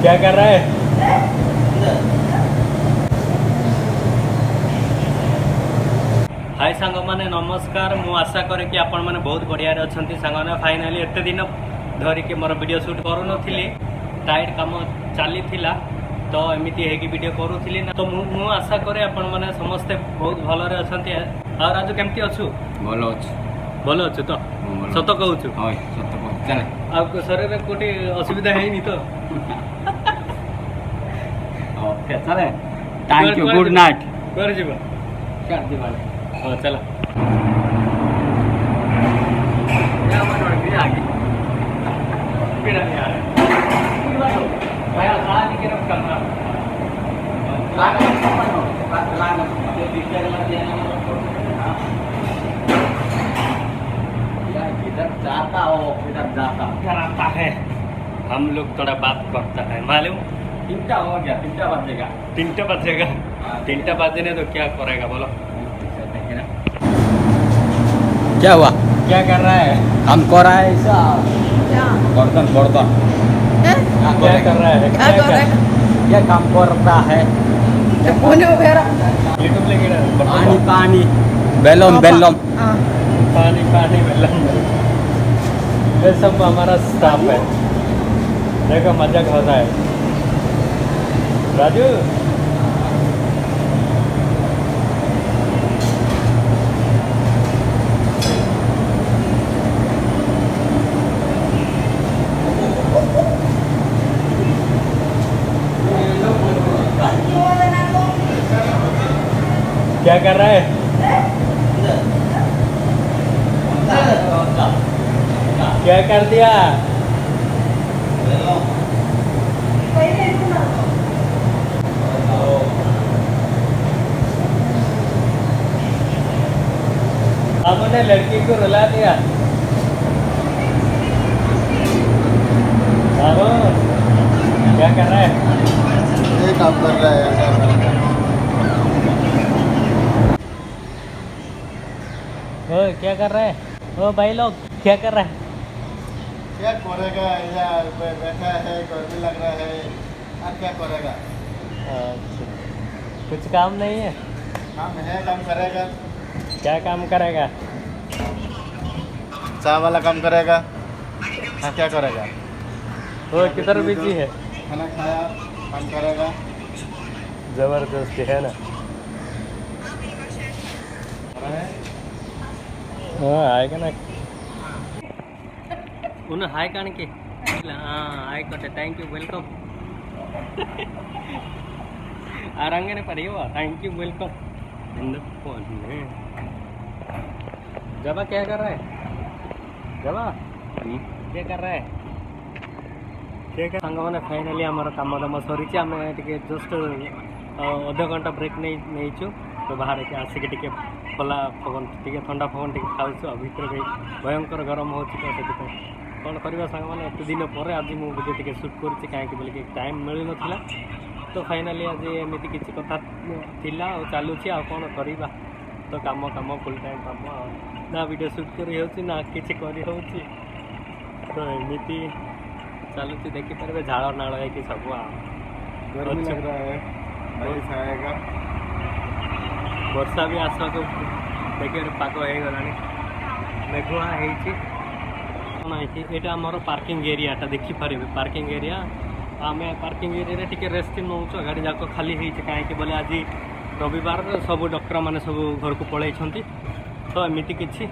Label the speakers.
Speaker 1: क्या कर रहा है? हाय सांग मैंने नमस्कार। मु आशा करे कि आपण मैंने बहुत बढ़िया अच्छा सांग मैंने फाइनाली एत दिन धरिकी मोर वीडियो शूट करूँ टाइट कम चली तो एमती है वीडियो करूली ना तो मु आशा करे आपण मैंने समस्ते बहुत भलरे अच्छा। और राजू केमती अच्छु?
Speaker 2: भल अच्छु।
Speaker 1: भल अच्छु तो सत कहूँ शरीर कोटी असुविधा है तो
Speaker 2: ओके चले थैंक यू गुड नाइट
Speaker 1: कर जीवा
Speaker 2: कर दीवा
Speaker 1: हाँ चला
Speaker 2: जाता हो इधर जाता
Speaker 1: कराता है हम लोग थोड़ा बात करता है मालूम।
Speaker 2: 3टा हो गया 3टा बजेगा
Speaker 1: 3टा बजेगा 3टा बजने तो क्या करेगा बोलो।
Speaker 2: क्या हुआ
Speaker 1: क्या कर रहा है?
Speaker 2: हम कर रहा है ऐसा बर्तन बर्तन
Speaker 1: क्या कर रहा है?
Speaker 2: क्या काम करता है
Speaker 1: यूट्यूब लेके
Speaker 2: पानी पानी बेलम बेलम
Speaker 1: पानी पानी बेलम ये सब हमारा स्टाफ है। देखो मजा होता है राजू। क्या कर रहा है? क्या कर दिया? हमने लड़की को रुला दिया। क्या कर रहा है?
Speaker 3: ये काम कर रहा है
Speaker 1: क्या कर रहा है? ओ भाई लोग क्या कर रहा है?
Speaker 3: क्या करेगा यार बैठा है गर्मी लग रहा है अब क्या करेगा।
Speaker 1: अच्छा, कुछ काम नहीं है?
Speaker 3: काम है काम करेगा।
Speaker 1: क्या काम करेगा?
Speaker 3: चाय वाला काम करेगा। हाँ क्या करेगा?
Speaker 1: वो किधर बिजी है?
Speaker 3: खाना खाया काम करेगा।
Speaker 1: जबरदस्ती है ना। हाँ आएगा ना उन्हें हाय कान के हाँ हाय कटे थैंक यू वेलकम आरंगे ने पर थैंक यू वेलकम जबा क्या कर रहा है? जबा क्या कर रहा है? क्या कर सांग मैंने फाइनाली आमर कम दाम सरी आम जस्ट अध घंटा ब्रेक नहीं तो बाहर के आसिक खोला पवन टी ठंडा पवन टी खाऊ भर भयंकर गरम हो तो कौन करवा सांग मैंने एत दिन पर आज मुझे सुट कर बोल टाइम मिल ना तो फाइनाली आज एमती किसी कथा थिला चलुची आ कौन करवा तो कम कम फुल टाइम कम ना वीडियो शूट कर ना किसी कर तो एमती चलुची देखिपारे झाड़ नाड़ है सब
Speaker 3: गर्मी लग रहा है बारिश आएगा
Speaker 1: वर्षा भी आसवा को देखिए पाग हो गला मेघुआ होटा आमर पार्किंग एरियाटा देखिपारे पार्किंग एरिया आम पार्किंग एरिया टे रेस्ट नौ गाड़ी जाक खाली कहीं बोले आज रविवार सब डॉक्टर मैंने सब घर को पलैं तो एमती किसी